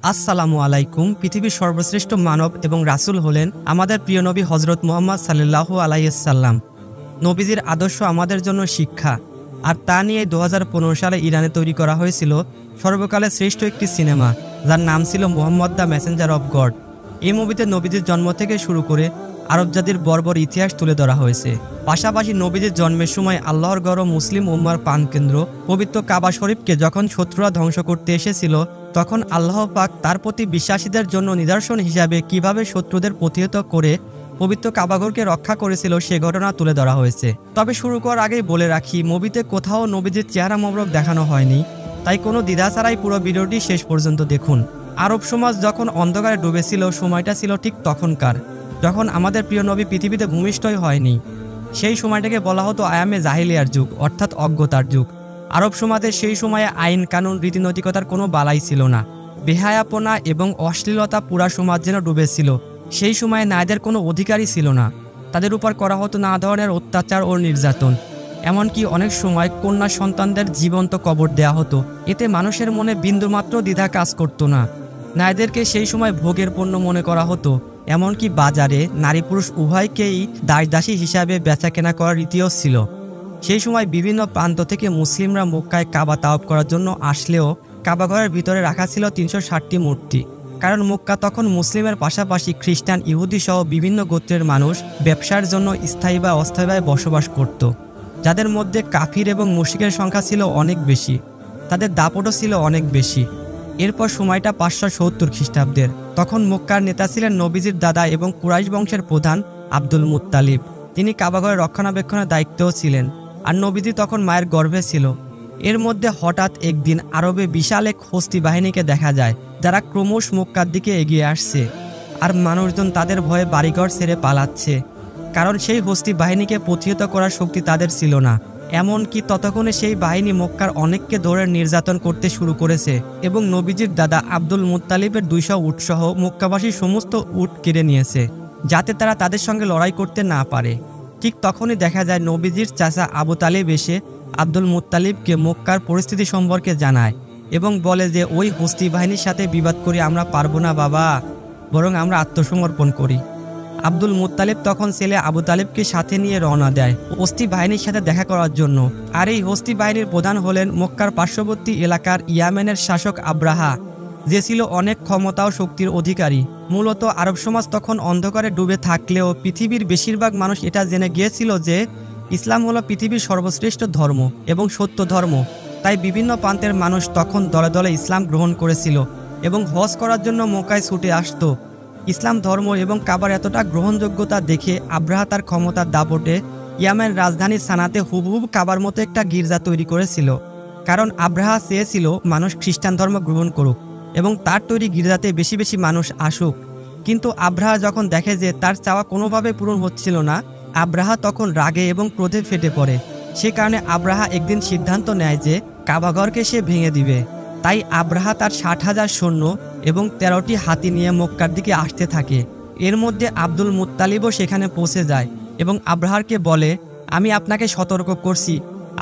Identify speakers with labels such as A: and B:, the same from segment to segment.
A: আসসালামু আলাইকুম। পৃথিবীর সর্বশ্রেষ্ঠ মানব এবং রাসূল হলেন আমাদের প্রিয় নবী হযরত মুহাম্মদ সাল্লাল্লাহু আলাইহি সাল্লাম। নবীজির আদর্শ আমাদের জন্য শিক্ষা, আর তা নিয়ে 2015 সালে ইরানে তৈরি করা হয়েছিল সর্বকালের শ্রেষ্ঠ একটি সিনেমা, যার নাম ছিল Muhammad the Messenger of god. এই মুভিতে নবীজির জন্ম থেকে শুরু করে আরব জাতির বর্বর ইতিহাস তুলে ধরা হয়েছে। পাশাপাশি নবীজির জন্মের সময় আল্লাহর গড় মুসলিম উম্মার প্রাণকেন্দ্র পবিত্র কাবা শরীফকে যখন শত্রুরা ধ্বংস করতে এসেছিল, তখন আল্লাহ পাক তার প্রতি বিশ্বাসীদের জন্য নিদর্শন হিসাবে কিভাবে শত্রুদের প্রতিহত করে পবিত্র কাবাঘরকে রক্ষা করেছিল সে ঘটনা তুলে ধরা হয়েছে। তবে শুরু করার আগেই বলে রাখি, মুভিতে কোথাও নবীজির চেহারা মোবারক দেখানো হয়নি, তাই কোনো দ্বিধা ছাড়াই পুরো ভিডিওটি শেষ পর্যন্ত দেখুন। আরব সমাজ যখন অন্ধকারে ডুবেছিল, সময়টা ছিল ঠিক তখনকার, যখন আমাদের প্রিয় নবী পৃথিবীতে ভূমিষ্ঠই হয়নি। সেই সময়টাকে বলা হতো আয়ামে জাহিলিয়ার যুগ, অর্থাৎ অজ্ঞতার যুগ। আরব সমাজে সেই সময়ে আইন কানুন রীতিনৈতিকতার কোনো বালাই ছিল না। বেহায়াপনা এবং অশ্লীলতা পুরা সমাজ যেন ডুবেছিল। সেই সময়ে নারীদের কোনো অধিকারই ছিল না, তাদের উপর করা হতো নানা ধরনের অত্যাচার ও নির্যাতন। এমনকি অনেক সময় কন্যা সন্তানদের জীবন্ত কবর দেয়া হতো। এতে মানুষের মনে বিন্দুমাত্র দ্বিধা কাজ করতো না। নারীদেরকে সেই সময় ভোগের পণ্য মনে করা হতো। এমনকি বাজারে নারী পুরুষ উভয়কেই দাসদাসী হিসাবে বেচাকেনা করার রীতিও ছিল। সেই সময় বিভিন্ন প্রান্ত থেকে মুসলিমরা মক্কায় কাবা তাওয়াফ করার জন্য আসলেও কাবাঘরের ভিতরে রাখা ছিল 360টি মূর্তি। কারণ মক্কা তখন মুসলিমের পাশাপাশি খ্রিস্টান, ইহুদি সহ বিভিন্ন গোত্রের মানুষ ব্যবসার জন্য স্থায়ী বা অস্থায়ীভাবে বসবাস করত, যাদের মধ্যে কাফির এবং মুশরিকের সংখ্যা ছিল অনেক বেশি। তাদের দাপটও ছিল অনেক বেশি। এরপর সময়টা 570 খ্রিস্টাব্দের। তখন মক্কার নেতা ছিলেন নবীজির দাদা এবং কুরাইশ বংশের প্রধান আব্দুল মুত্তালিব। তিনি কাবাঘরের রক্ষণাবেক্ষণের দায়িত্বও ছিলেন, আর নবীজি তখন মায়ের গর্ভে ছিল। এর মধ্যে হঠাৎ একদিন আরবে বিশাল এক হস্তি বাহিনীকে দেখা যায়, যারা ক্রমশ মক্কার দিকে এগিয়ে আসছে, আর মানুষজন তাদের ভয়ে বাড়িঘর ছেড়ে পালাচ্ছে। কারণ সেই হস্তি বাহিনীকে প্রতিহত করার শক্তি তাদের ছিল না। এমনকি ততক্ষণে সেই বাহিনী মক্কার অনেককে ধরে নির্যাতন করতে শুরু করেছে এবং নবীজির দাদা আব্দুল মুত্তালিবের 200 উট সহ মক্কাবাসীর সমস্ত উট কেড়ে নিয়েছে, যাতে তারা তাদের সঙ্গে লড়াই করতে না পারে। ঠিক তখনই দেখা যায় নবীজির চাচা আবু তালিব এসে আব্দুল মুত্তালিবকে মক্কার পরিস্থিতি সম্পর্কে জানায় এবং বলে যে ওই হস্তি বাহিনীর সাথে বিবাদ করে আমরা পারবো না বাবা, বরং আমরা আত্মসমর্পণ করি। আব্দুল মুত্তালিব তখন ছেলে আবু তালিবকে সাথে নিয়ে রওনা দেয় হস্তি বাহিনীর সাথে দেখা করার জন্য। আর এই হস্তি বাহিনীর প্রধান হলেন মক্কার পার্শ্ববর্তী এলাকার ইয়ামেনের শাসক আব্রাহা, যে ছিল অনেক ক্ষমতা ও শক্তির অধিকারী। মূলত আরব সমাজ তখন অন্ধকারে ডুবে থাকলেও পৃথিবীর বেশিরভাগ মানুষ এটা জেনে গিয়েছিল যে ইসলাম হলো পৃথিবীর সর্বশ্রেষ্ঠ ধর্ম এবং সত্য ধর্ম। তাই বিভিন্ন প্রান্তের মানুষ তখন দলে দলে ইসলাম গ্রহণ করেছিল এবং হজ করার জন্য মক্কায় ছুটে আসতো। ইসলাম ধর্ম এবং কাবার এতটা গ্রহণযোগ্যতা দেখে আব্রাহা তার ক্ষমতার দাপটে ইয়ামেন রাজধানী সানাতে হুবহুব কাবার মতো একটা গির্জা তৈরি করেছিল। কারণ আব্রাহা চেয়েছিল মানুষ খ্রিস্টান ধর্ম গ্রহণ করুক এবং তার তৈরি গির্জাতে বেশি বেশি মানুষ আসুক। কিন্তু আব্রাহা যখন দেখে যে তার চাওয়া কোনোভাবে পূরণ হচ্ছিল না, আব্রাহা তখন রাগে এবং ক্রোধে ফেটে পড়ে। সে কারণে আব্রাহা একদিন সিদ্ধান্ত নেয় যে কাবাঘরকে সে ভেঙে দিবে। তাই আব্রাহা তার 60,000 সৈন্য এবং 13টি হাতি নিয়ে মক্কার দিকে আসতে থাকে। এর মধ্যে আব্দুল মুত্তালিবও সেখানে পৌঁছে যায় এবং আব্রাহারকে বলে, আমি আপনাকে সতর্ক করছি,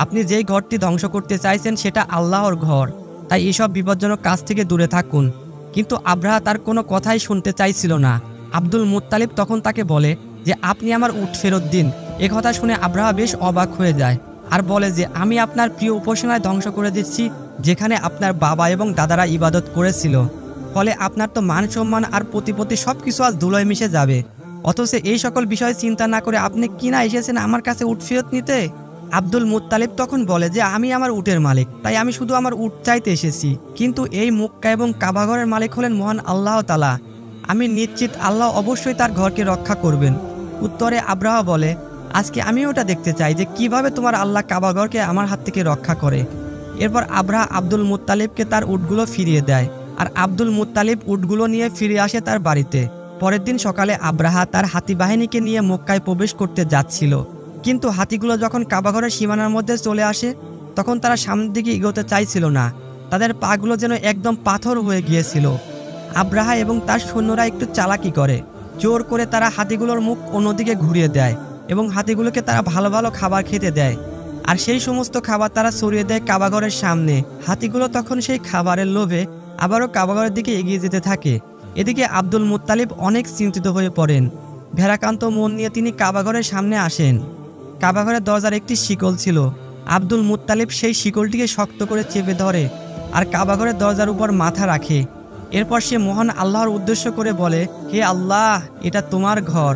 A: আপনি যেই ঘরটি ধ্বংস করতে চাইছেন সেটা আল্লাহর ঘর, তাই এসব বিপজ্জনক কাজ থেকে দূরে থাকুন। কিন্তু আব্রাহা তার কোনো কথাই শুনতে চাইছিল না। আব্দুল মুত্তালিব তখন তাকে বলে যে আপনি আমার উট ফেরত দিন। এ কথা শুনে আব্রাহা বেশ অবাক হয়ে যায় আর বলে যে আমি আপনার প্রিয় উপাসনায় ধ্বংস করে দিচ্ছি, যেখানে আপনার বাবা এবং দাদারা ইবাদত করেছিল। ফলে আপনার তো মান সম্মান আর প্রতিপত্তি সবকিছু আজ ধুলোয় মিশে যাবে। অথচ এই সকল বিষয় চিন্তা না করে আপনি কিনা এসেছেন আমার কাছে উট ফেরত নিতে। আব্দুল মুত্তালিব তখন বলে যে আমি আমার উটের মালিক, তাই আমি শুধু আমার উট চাইতে এসেছি। কিন্তু এই মক্কা এবং কাবাঘরের মালিক হলেন মহান আল্লাহ তাআলা। আমি নিশ্চিত আল্লাহ অবশ্যই তার ঘরকে রক্ষা করবেন। উত্তরে আব্রাহা বলে, আজকে আমি ওটা দেখতে চাই যে কিভাবে তোমার আল্লাহ কাবাঘরকে আমার হাত থেকে রক্ষা করে। এরপর আব্রাহা আব্দুল মুত্তালিবকে তার উটগুলো ফিরিয়ে দেয়, আর আব্দুল মুত্তালিব উটগুলো নিয়ে ফিরে আসে তার বাড়িতে। পরের দিন সকালে আব্রাহা তার হাতি বাহিনীকে নিয়ে মক্কায় প্রবেশ করতে যাচ্ছিল, কিন্তু হাতিগুলো যখন কাবাঘরের সীমানার মধ্যে চলে আসে তখন তারা সামনের দিকে এগোতে চাইছিল না। তাদের পাগুলো যেন একদম পাথর হয়ে গিয়েছিল। আব্রাহা এবং তার সৈন্যরা একটু চালাকি করে, জোর করে তারা হাতিগুলোর মুখ অন্যদিকে ঘুরিয়ে দেয় এবং হাতিগুলোকে তারা ভালো ভালো খাবার খেতে দেয়। আর সেই সমস্ত খাবার তারা ছড়িয়ে দেয় কাবাঘরের সামনে। হাতিগুলো তখন সেই খাবারের লোভে আবারও কাবাঘরের দিকে এগিয়ে যেতে থাকে। এদিকে আব্দুল মুত্তালিব অনেক চিন্তিত হয়ে পড়েন। ভেড়াকান্ত মন নিয়ে তিনি কাবাঘরের সামনে আসেন। কাবাঘরের দরজার একটি শিকল ছিল। আব্দুল মুত্তালিব সেই শিকলটিকে শক্ত করে চেপে ধরে আর কাবাঘরের দরজার উপর মাথা রাখে। এরপর সে মহান আল্লাহর উদ্দেশ্য করে বলে, হে আল্লাহ, এটা তোমার ঘর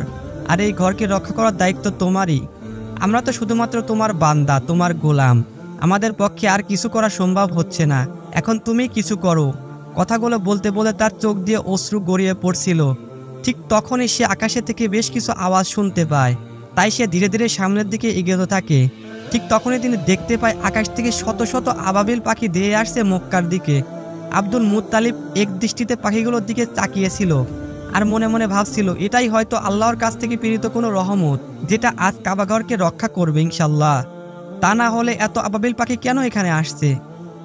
A: আর এই ঘরকে রক্ষা করার দায়িত্ব তোমারই। আমরা তো শুধুমাত্র তোমার বান্দা, তোমার গোলাম। আমাদের পক্ষে আর কিছু করা সম্ভব হচ্ছে না, এখন তুমি কিছু করো। কথাগুলো বলতে বলে তার চোখ দিয়ে অশ্রু গড়িয়ে পড়ছিল। ঠিক তখনই সে আকাশে থেকে বেশ কিছু আওয়াজ শুনতে পায়। তাই সে ধীরে ধীরে সামনের দিকে এগোতে থাকে। ঠিক তখনই তিনি দেখতে পায় আকাশ থেকে শত শত আবাবিল পাখি ধেয়ে আসছে মক্কার দিকে। আব্দুল মুত্তালিব এক দৃষ্টিতে পাখিগুলোর দিকে তাকিয়েছিল আর মনে মনে ভাবছিল, এটাই হয়তো আল্লাহর কাছ থেকে প্রেরিত কোনো রহমত, যেটা আজ কাবাঘরকে রক্ষা করবে ইনশাল্লাহ। তা না হলে এত আবাবিল পাখি কেন এখানে আসছে?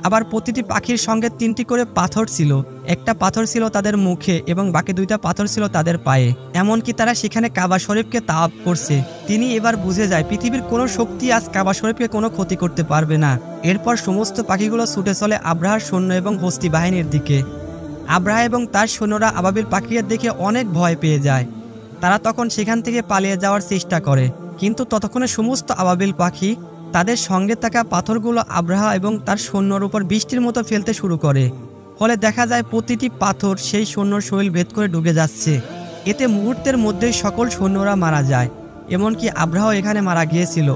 A: আবার প্রতিটি পাখির সঙ্গে 3টি করে পাথর ছিল। একটা পাথর ছিল তাদের মুখে এবং বাকি 2টা পাথর ছিল তাদের পায়ে। এমনকি তারা সেখানে কাবা শরীফকে তাওয়াফ করছে। তিনি এবার বুঝে যায় পৃথিবীর কোনো শক্তি আজ কাবা শরীফকে কোনো ক্ষতি করতে পারবে না। এরপর সমস্ত পাখিগুলো ছুটে চলে আব্রাহার সৈন্য এবং হস্তি বাহিনীর দিকে। আব্রাহা এবং তার সৈন্যরা আবাবিল পাখিদের দেখে অনেক ভয় পেয়ে যায়। তারা তখন সেখান থেকে পালিয়ে যাওয়ার চেষ্টা করে, কিন্তু ততক্ষণে সমস্ত আবাবিল পাখি তাদের সঙ্গে থাকা পাথরগুলো আব্রাহা এবং তার সৈন্যর উপর বৃষ্টির মতো ফেলতে শুরু করে। ফলে দেখা যায় প্রতিটি পাথর সেই সৈন্যর শরীর ভেদ করে ঢুকে যাচ্ছে। এতে মুহূর্তের মধ্যেই সকল সৈন্যরা মারা যায়, এমনকি আব্রাহাও এখানে মারা গিয়েছিল।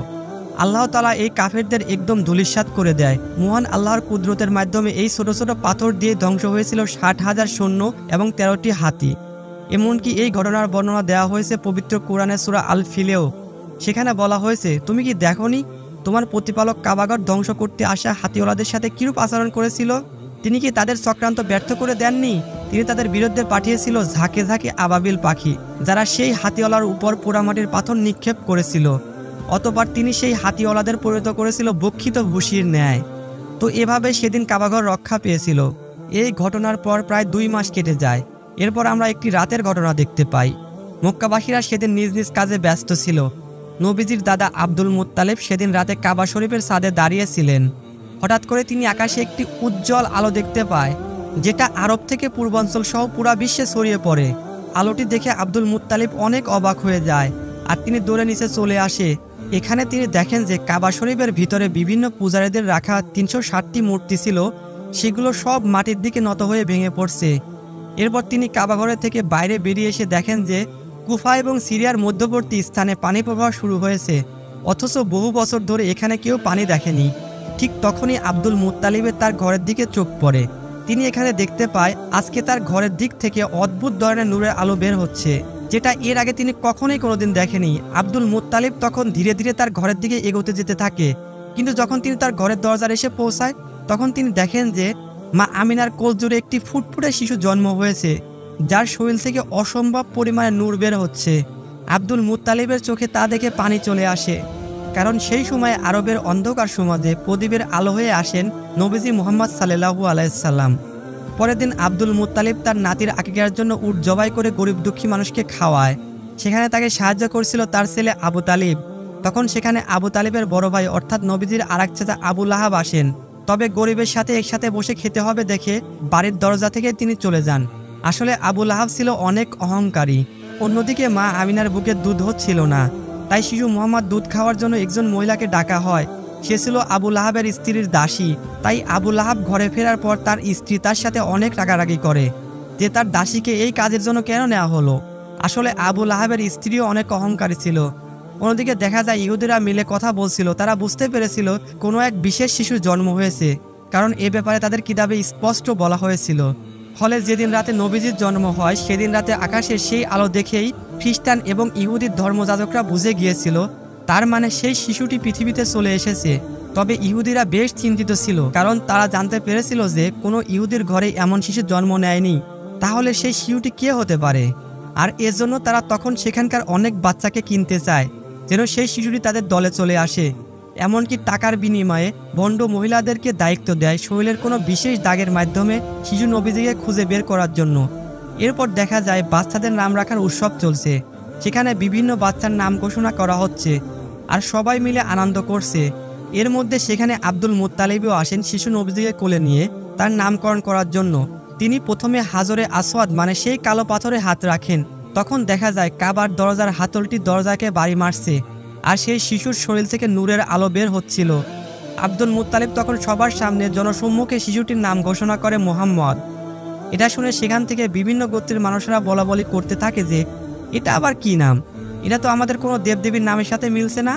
A: আল্লাহ তাআলা এই কাফেরদের একদম ধূলিসাৎ করে দেয়। মহান আল্লাহর কুদরতের মাধ্যমে এই ছোট ছোট পাথর দিয়ে ধ্বংস হয়েছিল 60,000 সৈন্য এবং 13টি হাতি। এমনকি এই ঘটনার বর্ণনা দেওয়া হয়েছে পবিত্র কোরআনের সূরা আল ফিলেও। সেখানে বলা হয়েছে, তুমি কি দেখোনি তোমার প্রতিপালক কাবাঘর ধ্বংস করতে আসা হাতিওয়ালাদের সাথে কিরূপ আচরণ করেছিল? তিনি কি তাদের চক্রান্ত ব্যর্থ করে দেননি? তিনি তাদের বিরুদ্ধে পাঠিয়েছিল ঝাঁকে ঝাঁকে আবাবিল পাখি, যারা সেই হাতিওয়ালার উপর পোড়ামাটির পাথর নিক্ষেপ করেছিল। অতঃপর তিনি সেই হাতিওয়ালাদের পরিণত করেছিল বক্ষিত ভুসির ন্যায়। তো এভাবে সেদিন কাবাঘর রক্ষা পেয়েছিল। এই ঘটনার পর প্রায় 2 মাস কেটে যায়। এরপর আমরা একটি রাতের ঘটনা দেখতে পাই। মক্কাবাসীরা সেদিন নিজ নিজ কাজে ব্যস্ত ছিল। নবীজির দাদা আব্দুল মুত্তালিব সেদিন রাতে কাবা শরীফের ছাদে দাঁড়িয়েছিলেন। হঠাৎ করে তিনি আকাশে একটি উজ্জ্বল আলো দেখতে পায়, যেটা আরব থেকে পূর্বাঞ্চল সহ পুরা বিশ্বে ছড়িয়ে পড়ে। আলোটি দেখে আব্দুল মুত্তালিব অনেক অবাক হয়ে যায় আর তিনি দৌড়ে নিচে চলে আসে। এখানে তিনি দেখেন যে কাবা শরীফের ভিতরে বিভিন্ন পূজারীদের রাখা 360টি মূর্তি ছিল, সেগুলো সব মাটির দিকে নত হয়ে ভেঙে পড়ছে। এরপর তিনি কাবাঘরের থেকে বাইরে বেরিয়ে এসে দেখেন যে কুফা এবং সিরিয়ার মধ্যবর্তী স্থানে পানি প্রবাহ শুরু হয়েছে, অথচ বহু বছর ধরে এখানে কেউ পানি দেখেনি। ঠিক তখনই আব্দুল মুত্তালিবের তার ঘরের দিকে চোখ পড়ে। তিনি এখানে দেখতে পায় আজকে তার ঘরের দিক থেকে অদ্ভুত ধরনের নূরের আলো বের হচ্ছে, যেটা এর আগে তিনি কখনোই কোনোদিন দেখেনি। আব্দুল মুত্তালিব তখন ধীরে ধীরে তার ঘরের দিকে এগোতে যেতে থাকে, কিন্তু যখন তিনি তার ঘরের দরজার এসে পৌঁছায় তখন তিনি দেখেন যে মা আমিনার কোল জুড়ে একটি ফুটফুটে শিশু জন্ম হয়েছে, যার শরীর থেকে অসম্ভব পরিমাণে নূর বের হচ্ছে। আব্দুল মুত্তালিবের চোখে তা দেখে পানি চলে আসে, কারণ সেই সময় আরবের অন্ধকার সমাজে প্রদীপের আলো হয়ে আসেন নবীজি মুহাম্মদ সাল্লাল্লাহু আলাইহি সাল্লাম। পরের দিন আব্দুল মুত্তালিব তার নাতির আকিকার জন্য উট জবাই করে গরিব দুঃখী মানুষকে খাওয়ায়। সেখানে তাকে সাহায্য করছিল তার ছেলে আবু তালিব। তখন সেখানে আবু তালিবের বড় ভাই অর্থাৎ নবীজির আরেক চাচা আবু লাহাব আসেন। তবে গরিবের সাথে একসাথে বসে খেতে হবে দেখে বাড়ির দরজা থেকে তিনি চলে যান। আসলে আবু লাহাব ছিল অনেক অহংকারী। অন্যদিকে মা আমিনার বুকে দুধ হচ্ছিল না, তাই শিশু মোহাম্মদ দুধ খাওয়ার জন্য একজন মহিলাকে ডাকা হয়। সে ছিল আবু লাহাবের স্ত্রীর দাসী। তাই আবু লাহাব ঘরে ফেরার পর তার স্ত্রী তার সাথে অনেক রাগারাগি করে যে তার দাসীকে এই কাজের জন্য কেন নেওয়া হলো। আসলে আবু লাহাবের স্ত্রীও অনেক অহংকারী ছিল। অন্যদিকে দেখা যায় ইহুদিরা মিলে কথা বলছিল। তারা বুঝতে পেরেছিল কোনো এক বিশেষ শিশুর জন্ম হয়েছে, কারণ এ ব্যাপারে তাদের কিতাবে স্পষ্ট বলা হয়েছিল। ফলে যেদিন রাতে নবীজির জন্ম হয় সেদিন রাতে আকাশের সেই আলো দেখেই খ্রিস্টান এবং ইহুদির ধর্মযাজকরা বুঝে গিয়েছিল তার মানে সেই শিশুটি পৃথিবীতে চলে এসেছে। তবে ইহুদিরা বেশ চিন্তিত ছিল, কারণ তারা জানতে পেরেছিল যে কোনো ইহুদির ঘরে এমন শিশুর জন্ম নেয়নি। তাহলে সেই শিশুটি কে হতে পারে? আর এজন্য তারা তখন সেখানকার অনেক বাচ্চাকে কিনতে চায় যেন সেই শিশুটি তাদের দলে চলে আসে। এমনকি টাকার বিনিময়ে ভণ্ড মহিলাদেরকে দায়িত্ব দেয় শরীরের কোনো বিশেষ দাগের মাধ্যমে শিশু নবীজিকে খুঁজে বের করার জন্য। এরপর দেখা যায় বাচ্চাদের নাম রাখার উৎসব চলছে। সেখানে বিভিন্ন বাচ্চার নাম ঘোষণা করা হচ্ছে আর সবাই মিলে আনন্দ করছে। এর মধ্যে সেখানে আব্দুল মুত্তালিবও আসেন শিশু নবীজিকে কোলে নিয়ে তার নামকরণ করার জন্য। তিনি প্রথমে হাজরে আসওয়াদ মানে সেই কালো পাথরে হাত রাখেন। তখন দেখা যায় কাবার দরজার হাতলটি দরজাকে বাড়ি মারছে, আর সেই শিশুর শরীর থেকে নূরের আলো বের হচ্ছিল। আব্দুল মুত্তালিব তখন সবার সামনে জনসম্মুখে শিশুটির নাম ঘোষণা করে মোহাম্মদ। এটা শুনে সেখান থেকে বিভিন্ন গোত্রের মানুষেরা বলাবলি করতে থাকে যে এটা আবার কি নাম, এটা তো আমাদের কোনো দেবদেবীর নামের সাথে মিলছে না।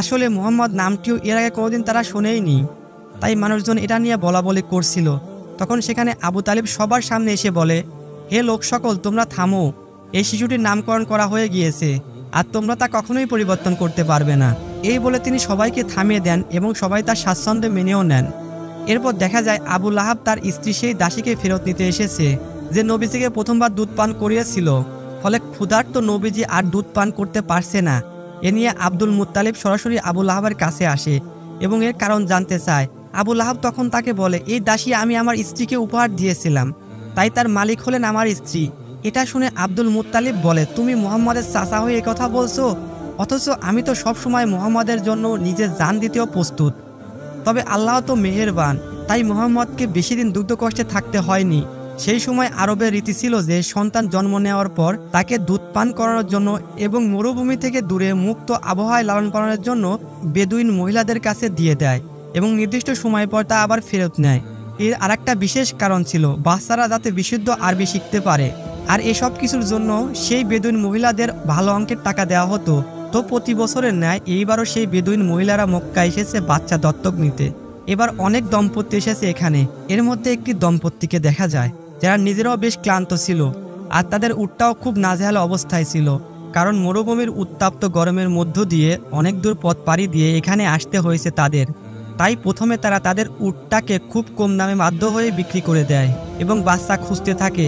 A: আসলে মোহাম্মদ নামটিও এর আগে কোনোদিন তারা শোনেইনি, তাই মানুষজন এটা নিয়ে বলাবলি করছিল। তখন সেখানে আবু তালিব সবার সামনে এসে বলে, হে লোক সকল, তোমরা থামো, এই শিশুটির নামকরণ করা হয়ে গিয়েছে, আর তোমরা তা কখনোই পরিবর্তন করতে পারবে না। এই বলে তিনি সবাইকে থামিয়ে দেন এবং সবাই তার স্বাচ্ছন্দ্যে মেনেও নেন। এরপর দেখা যায় আবু লাহাব তার স্ত্রী সেই দাসীকে ফেরত নিতে এসেছে যে নবীজিকে প্রথমবার দুধ পান করিয়েছিল। ফলে ক্ষুধার্ত নবীজি আর দুধ পান করতে পারছে না। এ নিয়ে আব্দুল মুত্তালিব সরাসরি আবু লাহাবের কাছে আসে এবং এর কারণ জানতে চায়। আবু লাহাব তখন তাকে বলে, এই দাসী আমি আমার স্ত্রীকে উপহার দিয়েছিলাম, তাই তার মালিক হলেন আমার স্ত্রী। এটা শুনে আব্দুল মুত্তালিব বলে, তুমি মুহাম্মাদের চাচা হয়ে কথা বলছো, অথচ আমি তো সবসময় মুহাম্মাদের জন্য নিজের জান দিতেও প্রস্তুত। তবে আল্লাহ তো মেহেরবান, তাই মুহাম্মদকে বেশি দিন দুগ্ধ কষ্টে থাকতে হয়নি। সেই সময় আরবের রীতি ছিল যে সন্তান জন্ম নেওয়ার পর তাকে দুধ পান করানোর জন্য এবং মরুভূমি থেকে দূরে মুক্ত আবহাওয়ায় লালন পালনের জন্য বেদুইন মহিলাদের কাছে দিয়ে দেয় এবং নির্দিষ্ট সময় পর তা আবার ফেরত নেয়। এর আরেকটা বিশেষ কারণ ছিল বাচ্চারা যাতে বিশুদ্ধ আরবি শিখতে পারে, আর এসব কিছুর জন্য সেই বেদুইন মহিলাদের ভালো অঙ্কের টাকা দেওয়া হতো। তো প্রতি বছরের ন্যায় এইবারও সেই বেদুইন মহিলারা মক্কা এসেছে বাচ্চা দত্তক নিতে। এবার অনেক দম্পতি এসেছে এখানে। এর মধ্যে একটি দম্পতিকে দেখা যায় যারা নিজেরাও বেশ ক্লান্ত ছিল, আর তাদের উটটাও খুব নাজেহাল অবস্থায় ছিল, কারণ মরুভূমির উত্তাপ্ত গরমের মধ্য দিয়ে অনেক দূর পথ পাড়ি দিয়ে এখানে আসতে হয়েছে তাদের। তাই প্রথমে তারা তাদের উটটাকে খুব কম দামে বাধ্য হয়ে বিক্রি করে দেয় এবং বাচ্চা খুঁজতে থাকে।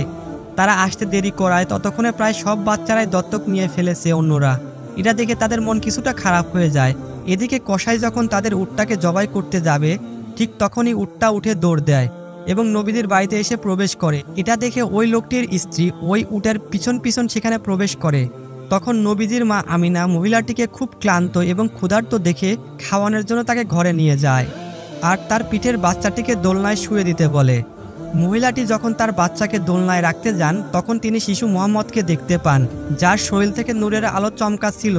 A: তারা আসতে দেরি করায় ততক্ষণে প্রায় সব বাচ্চারাই দত্তক নিয়ে ফেলেছে অন্যরা। এটা দেখে তাদের মন কিছুটা খারাপ হয়ে যায়। এদিকে কসাই যখন তাদের উটটাকে জবাই করতে যাবে, ঠিক তখনই উটটা উঠে দৌড় দেয় এবং নবীদের বাড়িতে এসে প্রবেশ করে। এটা দেখে ওই লোকটির স্ত্রী ওই উটের পিছন পিছন সেখানে প্রবেশ করে। তখন নবীজির মা আমিনা মহিলাটিকে খুব ক্লান্ত এবং ক্ষুধার্ত দেখে খাওয়ানোর জন্য তাকে ঘরে নিয়ে যায়, আর তার পিঠের বাচ্চাটিকে দোলনায় শুয়ে দিতে বলে। মহিলাটি যখন তার বাচ্চাকে দোলনায় রাখতে যান, তখন তিনি শিশু মোহাম্মদকে দেখতে পান, যার শরীর থেকে নূরের আলো চমকাচ্ছিল।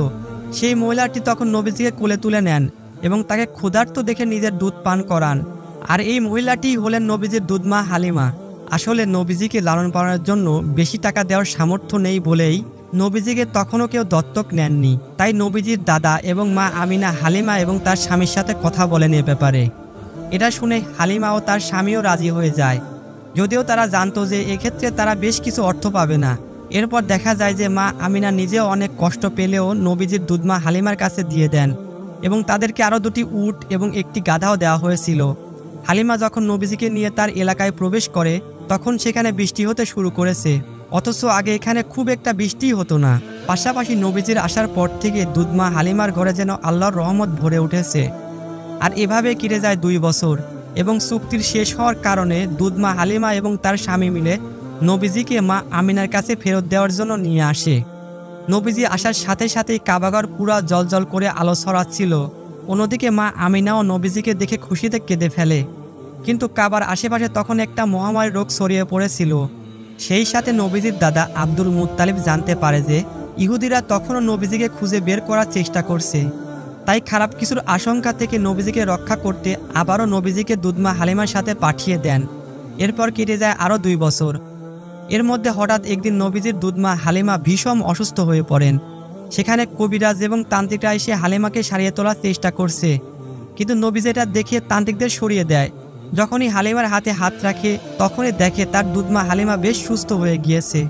A: সেই মহিলাটি তখন নবীজিকে কোলে তুলে নেন এবং তাকে ক্ষুধার্ত দেখে নিজের দুধ পান করান। আর এই মহিলাটি হলেন নবীজির দুধমা হালিমা। আসলে নবীজিকে লালন পালনের জন্য বেশি টাকা দেওয়ার সামর্থ্য নেই বলেই নবীজিকে তখনও কেউ দত্তক নেননি। তাই নবীজির দাদা এবং মা আমিনা হালিমা এবং তার স্বামীর সাথে কথা বলেন এ ব্যাপারে। এটা শুনে হালিমা ও তার স্বামীও রাজি হয়ে যায়, যদিও তারা জানতো যে এক্ষেত্রে তারা বেশ কিছু অর্থ পাবে না। এরপর দেখা যায় যে মা আমিনা নিজেও অনেক কষ্ট পেলেও নবীজির দুধমা হালিমার কাছে দিয়ে দেন এবং তাদেরকে আরও 2টি উট এবং একটি গাধাও দেওয়া হয়েছিল। হালিমা যখন নবীজিকে নিয়ে তার এলাকায় প্রবেশ করে, তখন সেখানে বৃষ্টি হতে শুরু করেছে, অথচ আগে এখানে খুব একটা বৃষ্টিই হতো না। পাশাপাশি নবীজির আসার পর থেকে দুধমা হালিমার ঘরে যেন আল্লাহর রহমত ভরে উঠেছে। আর এভাবে কেটে যায় 2 বছর এবং চুক্তির শেষ হওয়ার কারণে দুধমা হালিমা এবং তার স্বামী মিলে নবীজিকে মা আমিনার কাছে ফেরত দেওয়ার জন্য নিয়ে আসে। নবীজি আসার সাথে সাথেই কাবাঘর পুরা জলজল করে আলো ছড়াচ্ছিল। অন্যদিকে মা আমিনাও নবীজিকে দেখে খুশিতে কেঁদে ফেলে। কিন্তু কাবার আশেপাশে তখন একটা মহামারী রোগ ছড়িয়ে পড়েছিল। সেই সাথে নবীজির দাদা আব্দুল মুত্তালিব জানতে পারে যে ইহুদিরা তখনও নবীজিকে খুঁজে বের করার চেষ্টা করছে। তাই খারাপ কিছুর আশঙ্কা থেকে নবীজিকে রক্ষা করতে আবারও নবীজিকে দুধমা হালিমার সাথে পাঠিয়ে দেন। এরপর কেটে যায় আরও 2 বছর। এর মধ্যে হঠাৎ একদিন নবীজির দুধমা হালিমা ভীষণ অসুস্থ হয়ে পড়েন। সেখানে কবিরাজ এবং তান্ত্রিকরা এসে হালিমাকে সারিয়ে তোলার চেষ্টা করছে, কিন্তু নবীজি এটা দেখে তান্ত্রিকদের সরিয়ে দেয়। যখনই হালিমার হাতে হাত রাখে, তখনই দেখে তার দুধমা হালিমা বেশ সুস্থ হয়ে গিয়েছে।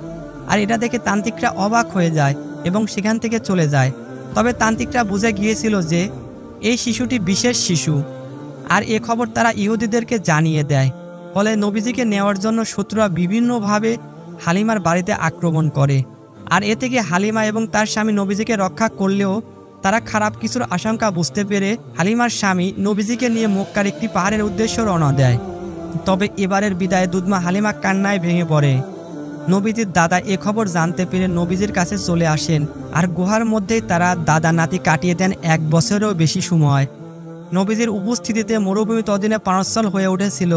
A: আর এটা দেখে তান্ত্রিকরা অবাক হয়ে যায় এবং সেখান থেকে চলে যায়। তবে তান্ত্রিকরা বুঝে গিয়েছিল যে এই শিশুটি বিশেষ শিশু, আর এ খবর তারা ইহুদিদেরকে জানিয়ে দেয়। ফলে নবীজিকে নেওয়ার জন্য শত্রুরা বিভিন্নভাবে হালিমার বাড়িতে আক্রমণ করে। আর এ থেকে হালিমা এবং তার স্বামী নবীজিকে রক্ষা করলেও তারা খারাপ কিছুর আশঙ্কা বুঝতে পেরে হালিমার স্বামী নবীজিকে নিয়ে মক্কার একটি পাহাড়ের উদ্দেশ্যে রওনা দেয়। তবে এবারের বিদায়ে দুধমা হালিমা কান্নায় ভেঙে পড়ে। নবীজির দাদা এ খবর জানতে পেরে নবীজির কাছে চলে আসেন, আর গুহার মধ্যেই তারা দাদা নাতি কাটিয়ে দেন 1 বছরেরও বেশি সময়। নবীজির উপস্থিতিতে মরুভূমি ততদিনে পানস্থল হয়ে উঠেছিল।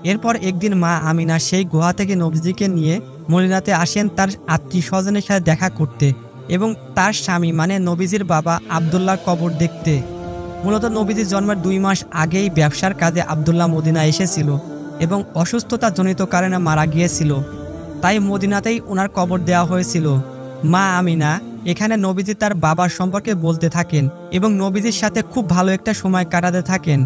A: এরপর একদিন মা আমিনা সেই গুহা থেকে নবীজিকে নিয়ে মদিনাতে আসেন তার আত্মীয় স্বজনের সাথে দেখা করতে এবং তার স্বামী মানে নবীজির বাবা আবদুল্লাহর কবর দেখতে। মূলত নবীজির জন্মের 2 মাস আগেই ব্যবসার কাজে আবদুল্লাহ মদিনা এসেছিল এবং অসুস্থতাজনিত কারণে মারা গিয়েছিল, তাই মদিনাতেই ওনার কবর দেওয়া হয়েছিল। মা আমিনা এখানে নবীজি তার বাবার সম্পর্কে বলতে থাকেন এবং নবীজির সাথে খুব ভালো একটা সময় কাটাতে থাকেন।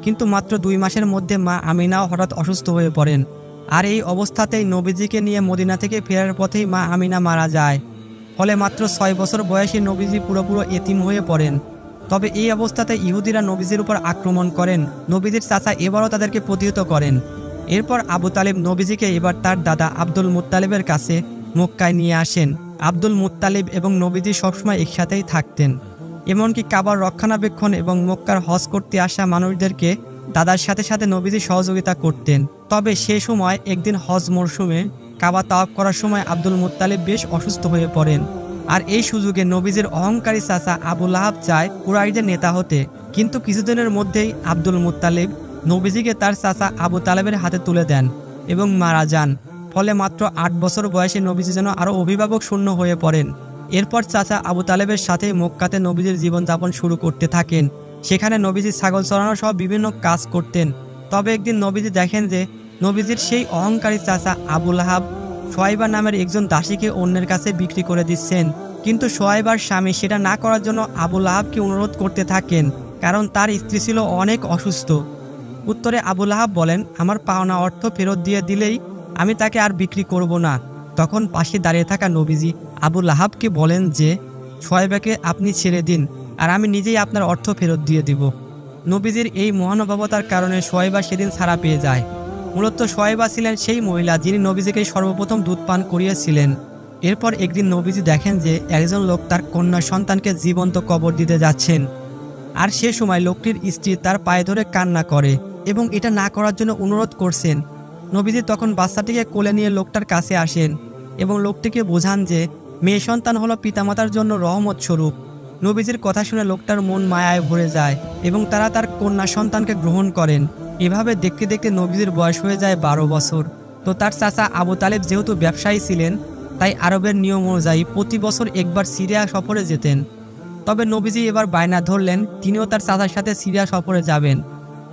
A: কিন্তু মাত্র 2 মাসের মধ্যে মা আমিনাও হঠাৎ অসুস্থ হয়ে পড়েন, আর এই অবস্থাতেই নবীজিকে নিয়ে মদিনা থেকে ফেরার পথেই মা আমিনা মারা যায়। ফলে মাত্র 6 বছর বয়সী নবীজি পুরোপুরো এতিম হয়ে পড়েন। তবে এই অবস্থাতে ইহুদিরা নবীজির উপর আক্রমণ করেন। নবীজির চাচা এবারও তাদেরকে প্রতিহত করেন। এরপর আবু তালিব নবীজিকে এবার তার দাদা আব্দুল মুত্তালিবের কাছে মক্কায় নিয়ে আসেন। আব্দুল মুত্তালিব এবং নবীজি সবসময় একসাথেই থাকতেন, এমনকি কাবার রক্ষণাবেক্ষণ এবং মক্কার হজ করতে আসা মানুষদেরকে দাদার সাথে সাথে নবীজি সহযোগিতা করতেন। তবে সে সময় একদিন হজ মরশুমে কাবা তাওয়াফ করার সময় আব্দুল মুত্তালিব বেশ অসুস্থ হয়ে পড়েন, আর এই সুযোগে নবীজির অহংকারী চাচা আবু লাহাব চায় কুরাইশদের নেতা হতে। কিন্তু কিছুদিনের মধ্যেই আব্দুল মুত্তালিব নবীজিকে তার চাচা আবু তালেবের হাতে তুলে দেন এবং মারা যান। ফলে মাত্র 8 বছর বয়সে নবীজি যেন আরও অভিভাবক শূন্য হয়ে পড়েন। এরপর চাচা আবু তালেবের সাথে মক্কাতে নবীজির জীবনযাপন শুরু করতে থাকেন। সেখানে নবীজি ছাগল চড়ানো সহ বিভিন্ন কাজ করতেন। তবে একদিন নবীজি দেখেন যে নবীজির সেই অহংকারী চাচা আবু লাহাব সোয়াইবা নামের একজন দাসীকে অন্যের কাছে বিক্রি করে দিচ্ছেন। কিন্তু সোয়াইবার স্বামী সেটা না করার জন্য আবু লাহাবকে অনুরোধ করতে থাকেন, কারণ তার স্ত্রী ছিল অনেক অসুস্থ। উত্তরে আবু লাহাব বলেন, আমার পাওনা অর্থ ফেরত দিয়ে দিলেই আমি তাকে আর বিক্রি করব না। তখন পাশে দাঁড়িয়ে থাকা নবীজি আবু লাহাবকে বলেন যে সোয়াইবাকে আপনি ছেড়ে দিন, আর আমি নিজেই আপনার অর্থ ফেরত দিয়ে দিব। নবীজির এই মহানুভবতার কারণে সোয়াইবা সেদিন ছাড়া পেয়ে যায়। মূলত সোয়াইবা ছিলেন সেই মহিলা যিনি নবীজিকে সর্বপ্রথম দুধ পান করিয়েছিলেন। এরপর একদিন নবীজি দেখেন যে একজন লোক তার কন্যা সন্তানকে জীবন্ত কবর দিতে যাচ্ছেন, আর সে সময় লোকটির স্ত্রী তার পায়ে ধরে কান্না করে এবং এটা না করার জন্য অনুরোধ করছেন। নবীজি তখন বাচ্চাটিকে কোলে নিয়ে লোকটার কাছে আসেন এবং লোকটিকে বোঝান যে মেয়ে সন্তান হলো পিতামাতার জন্য রহমত স্বরূপ। নবীজির কথা শুনে লোকটার মন মায়ায় ভরে যায় এবং তারা তার কন্যা সন্তানকে গ্রহণ করেন। এভাবে দেখতে দেখতে নবীজির বয়স হয়ে যায় 12 বছর। তো তার চাচা আবু তালেব যেহেতু ব্যবসায়ী ছিলেন, তাই আরবের নিয়ম অনুযায়ী প্রতি বছর একবার সিরিয়া সফরে যেতেন। তবে নবীজি এবার বায়না ধরলেন তিনিও তার চাচার সাথে সিরিয়া সফরে যাবেন।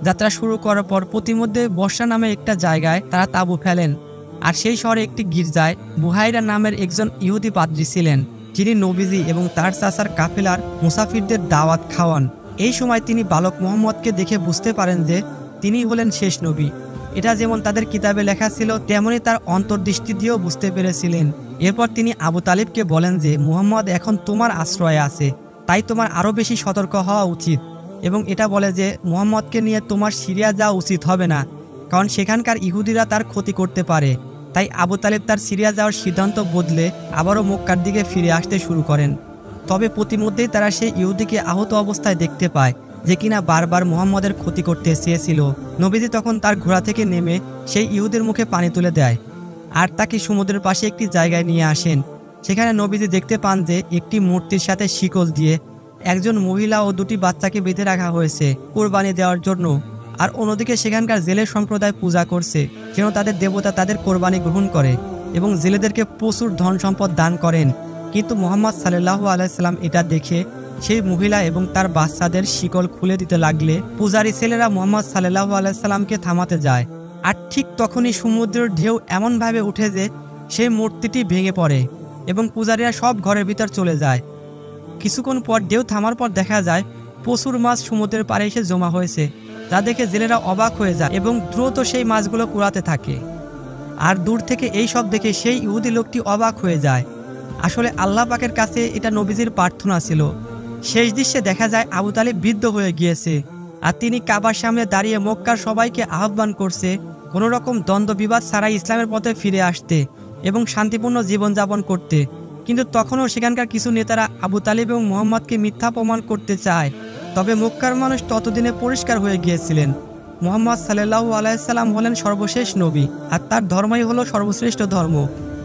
A: যাত্রা শুরু করার পর প্রতিমধ্যে বর্ষা নামে একটা জায়গায় তারা তাঁবু ফেলেন, আর সেই শহরে একটি গির্জায় বুহাইরা নামের একজন ইহুদি পাদ্রী ছিলেন, যিনি নবীজি এবং তার চাচার কাফেলার মুসাফিরদের দাওয়াত খাওয়ান। এই সময় তিনি বালক মুহাম্মদকে দেখে বুঝতে পারেন যে তিনি হলেন শেষ নবী। এটা যেমন তাদের কিতাবে লেখা ছিল, তেমনি তার অন্তর্দৃষ্টি দিয়েও বুঝতে পেরেছিলেন। এরপর তিনি আবু তালিবকে বলেন যে মুহাম্মদ এখন তোমার আশ্রয়ে আছে, তাই তোমার আরও বেশি সতর্ক হওয়া উচিত। এবং এটা বলে যে মুহাম্মদকে নিয়ে তোমার সিরিয়া যাওয়া উচিত হবে না, কারণ সেখানকার ইহুদিরা তার ক্ষতি করতে পারে। তাই আবু তালিব তার সিরিয়া যাওয়ার সিদ্ধান্ত বদলে আবারও মক্কার দিকে ফিরে আসতে শুরু করেন। তবে প্রতিমধ্যেই তারা সেই ইহুদিকে আহত অবস্থায় দেখতে পায়, যে কিনা বারবার মুহাম্মদের ক্ষতি করতে চেয়েছিল। নবীজি তখন তার ঘোড়া থেকে নেমে সেই ইহুদের মুখে পানি তুলে দেয়, আর তাকে সমুদ্রের পাশে একটি জায়গায় নিয়ে আসেন। সেখানে নবীজি দেখতে পান যে একটি মূর্তির সাথে শিকল দিয়ে একজন মহিলা ও 2টি বাচ্চাকে বেঁধে রাখা হয়েছে কোরবানি দেওয়ার জন্য। আর অন্যদিকে সেখানকার জেলে সম্প্রদায় পূজা করছে যেন তাদের দেবতা তাদের কোরবানি গ্রহণ করে এবং জেলেদেরকে প্রচুর ধন সম্পদ দান করেন। কিন্তু মুহাম্মদ সাল্লাল্লাহু আলাইহি সাল্লাম এটা দেখে সেই মহিলা এবং তার বাচ্চাদের শিকল খুলে দিতে লাগলে পূজারী ছেলেরা মুহাম্মদ সাল্লাল্লাহু আলাইহি সাল্লামকে থামাতে যায়। আর ঠিক তখনই সমুদ্রের ঢেউ এমনভাবে উঠে যে সেই মূর্তিটি ভেঙে পড়ে এবং পূজারীরা সব ঘরের ভিতর চলে যায়। কিছুক্ষণ পর ঢেউ থামার পর দেখা যায় প্রচুর মাছ সমুদ্রের পাড়ে এসে জমা হয়েছে, যা দেখে জেলেরা অবাক হয়ে যায় এবং দ্রুত সেই মাছগুলো কুড়াতে থাকে। আর দূর থেকে এই সব দেখে সেই ইহুদি লোকটি অবাক হয়ে যায়। আসলে আল্লাহ পাকের কাছে এটা নবীজির প্রার্থনা ছিল। শেষ দৃশ্যে দেখা যায় আবু তালিব বৃদ্ধ হয়ে গিয়েছে, আর তিনি কাবার সামনে দাঁড়িয়ে মক্কার সবাইকে আহ্বান করছে কোনো রকম দ্বন্দ্ব বিবাদ ছাড়াই ইসলামের পথে ফিরে আসতে এবং শান্তিপূর্ণ জীবনযাপন করতে। কিন্তু তখনও সেখানকার কিছু নেতারা আবু তালিব এবং মুহাম্মদকে মিথ্যা প্রমাণ করতে চায়। তবে মক্কার মানুষ ততদিনে পরিষ্কার হয়ে গিয়েছিলেন, মুহাম্মদ সাল্লাল্লাহু আলাইহি সাল্লাম হলেন সর্বশেষ নবী, আর তার ধর্মই হলো সর্বশ্রেষ্ঠ ধর্ম।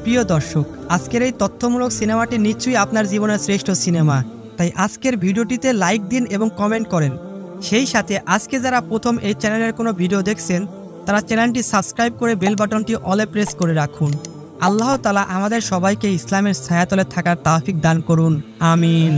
A: প্রিয় দর্শক, আজকের এই তথ্যমূলক সিনেমাটি নিশ্চয়ই আপনার জীবনের শ্রেষ্ঠ সিনেমা। তাই আজকের ভিডিওটিতে লাইক দিন এবং কমেন্ট করেন। সেই সাথে আজকে যারা প্রথম এই চ্যানেলের কোনো ভিডিও দেখছেন তারা চ্যানেলটি সাবস্ক্রাইব করে বেল বাটনটি অলে প্রেস করে রাখুন। আল্লাহ তাআলা আমাদের সবাইকে ইসলামের ছায়াতলে থাকার তৌফিক দান করুন। আমিন।